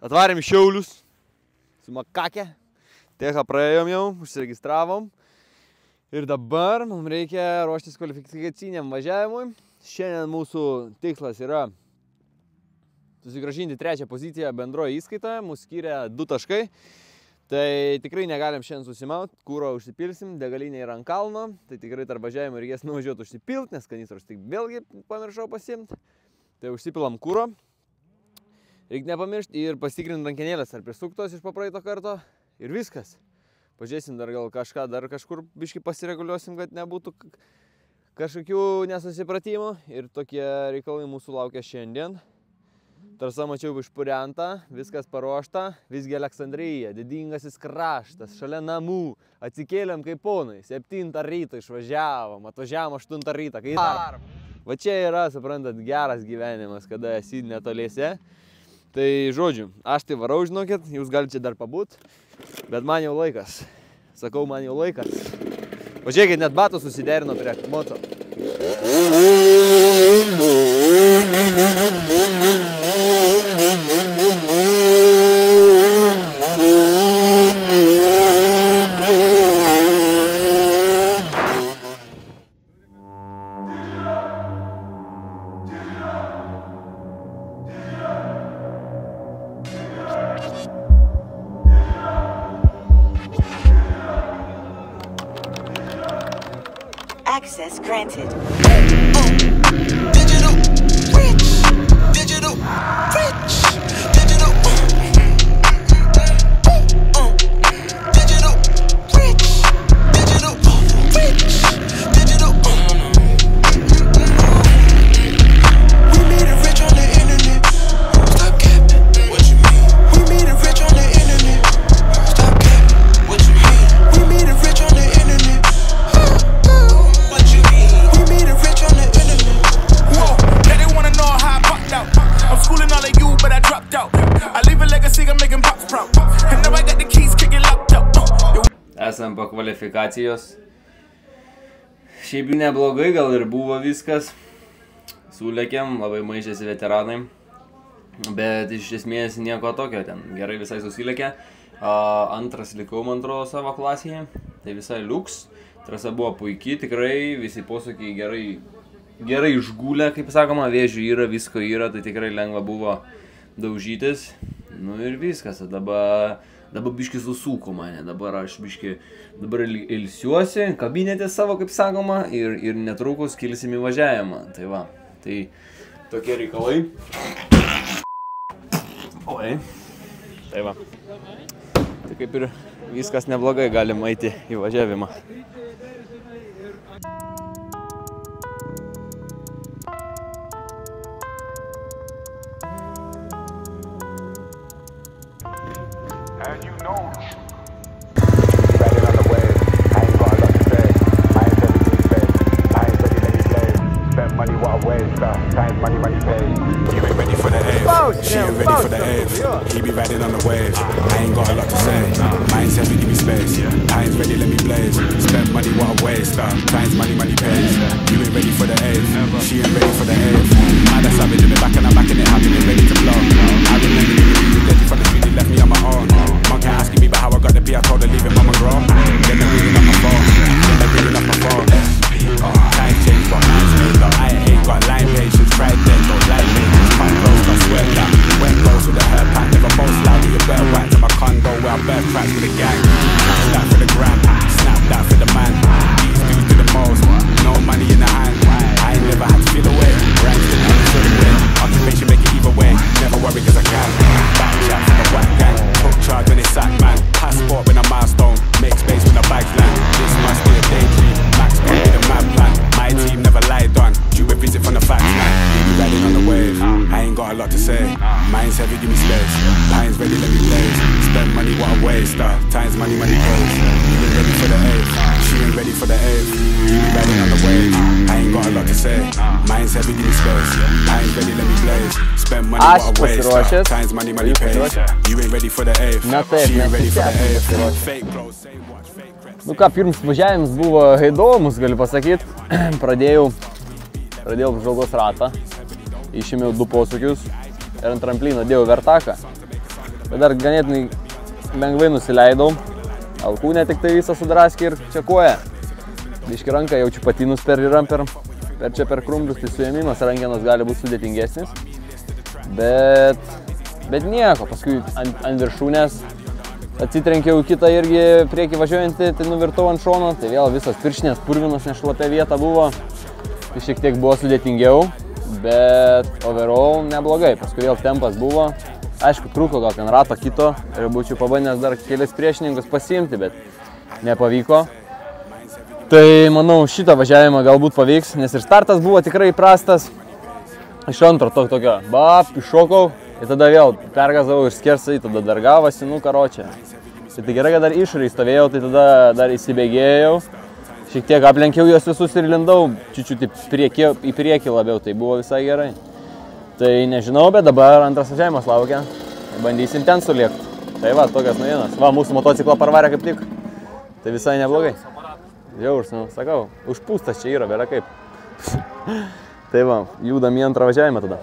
Atvarėm į Šiaulius su Makake. Techą praėjom jau, užsiregistravom. Ir dabar mums reikia ruoštis kvalifikaciniam važiavimui. Šiandien mūsų tikslas yra susigrąžinti 3. poziciją bendroje įskaitoje. Mūsų skyrė 2 taškai. Tai tikrai negalim šiandien susimauti. Kūro užsipilsim, degalinė yra ant kalno. Tai tikrai tarp važiavimų reikės nuvažiuoti užsipilti, nes kanistros tik vėlgi pamiršau pasiimti. Tai užsipilam kūro. Reikia nepamiršti ir pasitikrinti rankenėlės, ar prisuktos iš papraeito karto. Ir viskas. Pažiūrėsim dar gal kažką, dar kažkur biškį pasireguliuosim, kad nebūtų kažkokių nesusipratimų. Ir tokie reikalai mūsų laukia šiandien. Tarsa mačiau išpurenta, viskas paruošta. Visgi Aleksandrija, didingasis kraštas, šalia namų. Atsikėlėm kaip ponai. 7 ryto išvažiavom, atvažiavom 8 ryto. Va čia yra, suprantat, geras gyvenimas, kada esi netoliese. Tai žodžiu, aš tai varau, žinokit, jūs galite dar pabūt, bet man jau laikas. Sakau, man jau laikas. Pažiūrėkit, net batus susiderino prie moco. Access granted. Digital rich, digital rich, digital digital rich, digital rich, digital We made it rich on the internet. Stop capping. What you mean? We made it rich on the internet. Stop capping. What you mean? We made it rich on the internet. I'm schooling all of you, but I dropped out. I leave a legacy, I'm making pops proud. And now I got the keys, kicking locked up. Esam po kvalifikacijos. Šiaip neblogai, gal ir buvo viskas. Sulėkėm, labai maišėsi veteranai. Bet iš esmės nieko tokio ten. Gerai visai susilėkė. Antras likau, man atrodo, savo klasėje. Tai visai liuks. Trasa buvo puikiai, tikrai visi posūkiai gerai išgulę, kaip sakoma, vėžių yra, visko yra, tai tikrai lengva buvo daužytis. Nu ir viskas, dabar biški susūko mane, dabar aš biški ilsiuosi, kabinete savo, kaip sakoma, ir netrukus kilsim į važiavimą. Tai va, tai tokie reikalai. Oi, tai va. Tai kaip ir viskas neblogai, galim eiti į važiavimą. And you know, riding on the wave, I ain't got a lot to say. I ain't ready to play, I ain't ready to play. Spend money what I waste, times money pay. You ain't ready for the Ave, she ain't ready for the Ave. He be riding on the wave, I ain't got a lot to say. Mind's heavy, give me space, time's ready, let me blaze. Spend money what I waste, times money pays. You ain't ready for the Ave, she ain't ready for the Ave. Man, that's savage in the back and I'm backing it out and it ready to blow. I remember you ready for the street, they left me on my own. Mom can't asking me about how I got the P, I told her leave it mama grow. Then they're ringing up my phone, Time change for hands made up, I ain't got line patience. Tried then, don't like maintenance. Punk close, I swear that. Went close with a hair pack, never boast loud. You better whack to my condo where I bear cracks with the gang. Snap that for the gram, snap that for the man. These dudes do the most, no money in the hand. I ain't never had to feel away, ranks the never feel away. Occupation make it either way, never worry cause I can. Back chat for the whack gang, hook charge when it's sack man. Passport when a milestone, make space when the bags land. This must be a daydream, max speed with a mad plan. My team never lied on, due a visit from the facts man. You riding on the wave, I ain't got a lot to say. Mind's heavy, give me space, time's ready, let me blaze. Spend money what I waste, time's money pays. You ain't ready for the Ave, she ain't ready for the Ave. You be riding on the wave, I ain't got a lot to say. Mind's heavy, give me space, time's ready, let me blaze. Spend money what I waste, time's money pays. You ain't ready for the Ave, she ain't ready for the Ave. Fake clothes, say watch, fake crepes. Nu ką, pirms važiavimas buvo įdomus, galiu pasakyti. Pradėjau apžvalgos ratą, išėmiau 2 posūkius ir ant tramplino dėjau vertaką. Bet dar ganėtinai lengvai nusileidau. Alkūnę tik tai visą sudraskė ir čia koja. Biški ranką jaučiu patinus per krumblius, tai suėmimas rankenos gali būti sudėtingesnis. Bet nieko, paskui ant viršūnės atsitrenkiau į kitą irgi priekį važiuojantį, tai nuvirtau ant šono, tai vėl visas pirštinės purvinas, nešlapia vieta buvo. Tai šiek tiek buvo sudėtingiau, bet overall neblogai, paskui vėl tempas buvo. Aišku, trūko gal ten rato kito ir būčiau pabandęs dar kelis priešininkus pasiimti, bet nepavyko. Tai manau, šitą važiavimą galbūt pavyks, nes ir startas buvo tikrai prastas. Iš antro tokio, iššokau ir tada vėl pergazavau ir skersai, tada dar gavosi, karočią. Tai gerai, kad dar išorėj stovėjau, tai tada dar įsibėgėjau. Šiek tiek aplenkiau juos visus ir lindau, čiučiut į priekį labiau, tai buvo visai gerai. Tai nežinau, bet dabar antras važiavimas laukia. Bandysim ten suliekti. Tai va, tokias naujienas. Va, mūsų motociklą parvarė kaip tik. Tai visai neblogai. Žiaurs, sakau, užpūstas čia yra, bėra kaip. Tai va, judam į antrą važiavimą tada.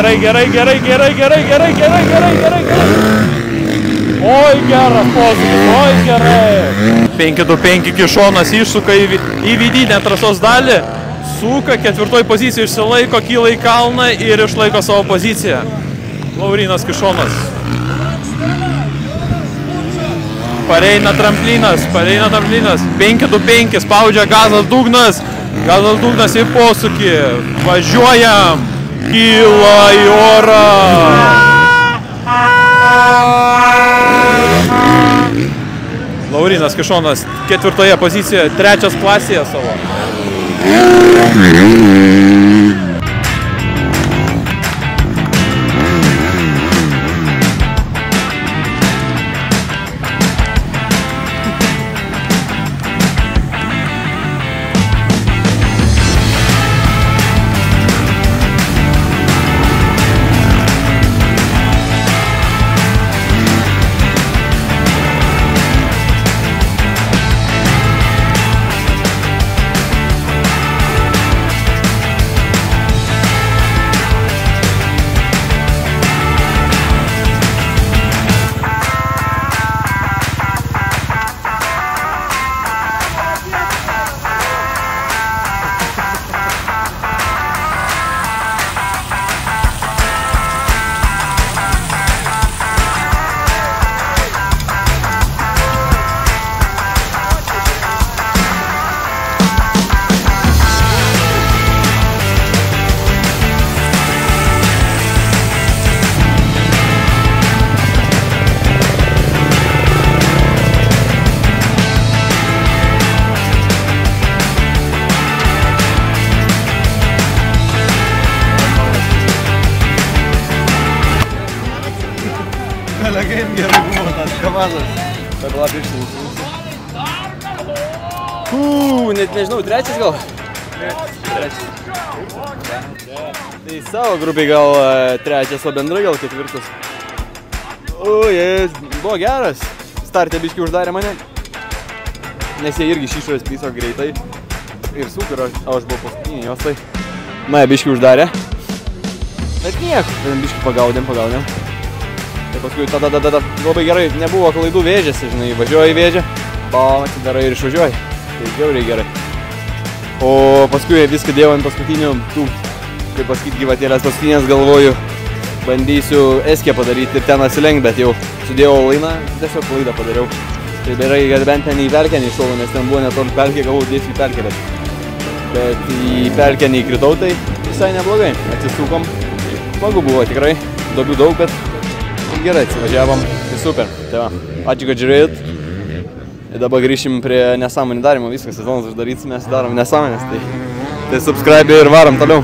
Gerai. Oi, geras posūkis, oi, gerai. 5-2-5 Kišonas išsuka į vidinę trasos dalį, suka, 4 poziciją išsilaiko, kyla į kalną ir išlaiko savo poziciją. Laurynas Kišonas. Pareina tramplinas. 5-2-5, spaudžia gazas dugnas į posūkį. Važiuojam. Kyla į orą. Laurynas Kišonas 4 pozicijoje, 3 klasėje savo. Gerai buvo tas kavazas. Per lapiršinis. Net nežinau, trečias gal? Trečias. Tai savo grupiai gal trečias, o bendrai gal ketvirtas. Jis buvo geras. Startė biškį uždarė mane. Nes jie irgi šišorės piso greitai. Ir super, aš buvau paskutinį jos tai. Mane biškį uždarė. Bet nieko, biškį pagaudėm. Tai paskui tada labai gerai, nebuvo klaidų vėžėse, žinai, važiuoji į vėžę, bam, atsidarai ir išvažiuoji. Tai žiauriai gerai. O paskui viską dėjau ant paskutinių, kaip pasakyti, gyvatėlės paskutinės, galvoju, bandysiu eskę padaryti ir ten atsilenkt, bet jau sudėjau lainą, tiesiog klaidą padariau. Tai gerai, kad bent ten į pelkę neiššovau, nes ten buvo netoli pelkė, galvojau dėsiu į pelkę, bet į pelkę neįkritau, tai visai neblogai. Atsisukom, smagu buvo tikrai, duobių daug, bet gerai atsivažiavom, tai super. Tai va, ačiū, kad žiūrėjot. Ir dabar grįšim prie nesąmonį darimo, viskas sezonas uždaryts, mes darom nesąmonės, tai subscribe ir varom toliau.